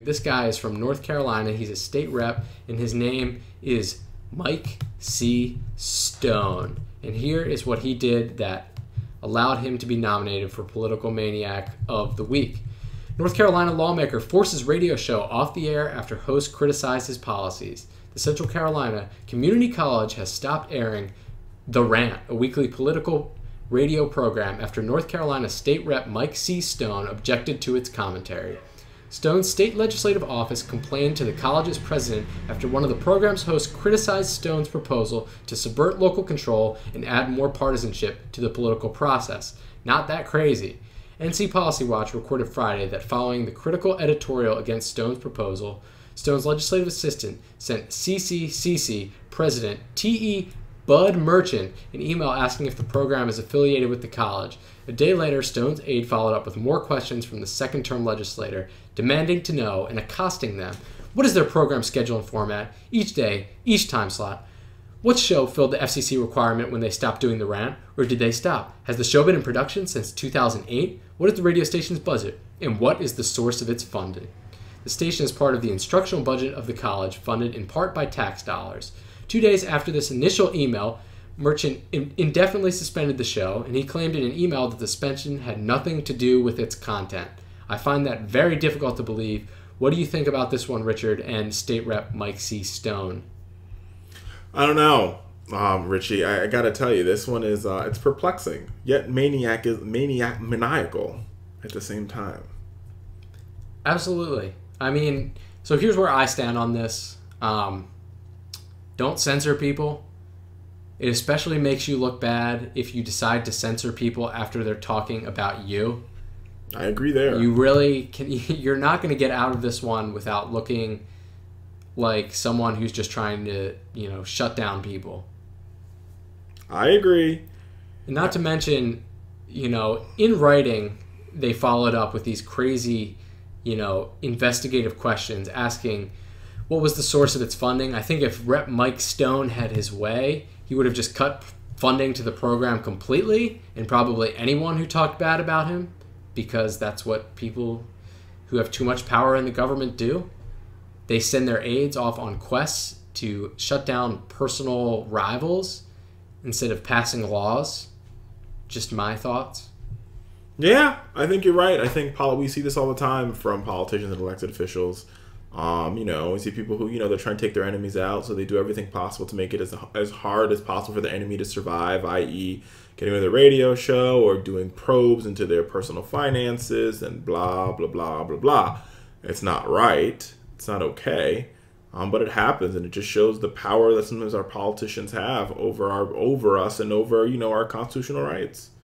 This guy is from North Carolina. He's a state rep, and his name is Mike C. Stone. And here is what he did that allowed him to be nominated for Political Maniac of the Week. North Carolina lawmaker forces radio show off the air after host criticized his policies. The Central Carolina Community College has stopped airing The Rant, a weekly political radio program, after North Carolina State Rep Mike C. Stone objected to its commentary. Stone's state legislative office complained to the college's president after one of the program's hosts criticized Stone's proposal to subvert local control and add more partisanship to the political process. Not that crazy. NC Policy Watch recorded Friday that following the critical editorial against Stone's proposal, Stone's legislative assistant sent CCCC President T.E. Bud Merchant an email asking if the program is affiliated with the college. A day later, Stone's aide followed up with more questions from the second-term legislator, demanding to know and accosting them. What is their program schedule and format? Each day, each time slot? What show filled the FCC requirement when they stopped doing The Rant? Or did they stop? Has the show been in production since 2008? What is the radio station's budget? And what is the source of its funding? The station is part of the instructional budget of the college, funded in part by tax dollars. 2 days after this initial email, Merchant indefinitely suspended the show, and he claimed in an email that the suspension had nothing to do with its content. I find that very difficult to believe. What do you think about this one, Richard, and State Rep Mike C. Stone? I don't know, Richie. I got to tell you, this one is it's perplexing, yet maniacal at the same time. Absolutely. I mean, so here's where I stand on this. Don't censor people. It especially makes you look bad if you decide to censor people after they're talking about you. I agree there. You really can. You're not going to get out of this one without looking like someone who's just trying to, shut down people. I agree. And not to mention, in writing, they followed up with these crazy, investigative questions asking, what was the source of its funding? I think if Rep Mike Stone had his way, he would have just cut funding to the program completely, and probably anyone who talked bad about him, because that's what people who have too much power in the government do. They send their aides off on quests to shut down personal rivals instead of passing laws. Just my thoughts. Yeah, I think you're right. I think we see this all the time from politicians and elected officials. We see people who, they're trying to take their enemies out, so they do everything possible to make it as hard as possible for the enemy to survive, i.e. getting with a radio show or doing probes into their personal finances and blah, blah, blah, blah, blah. It's not right. It's not okay. But it happens, and it just shows the power that sometimes our politicians have over us and over, our constitutional rights.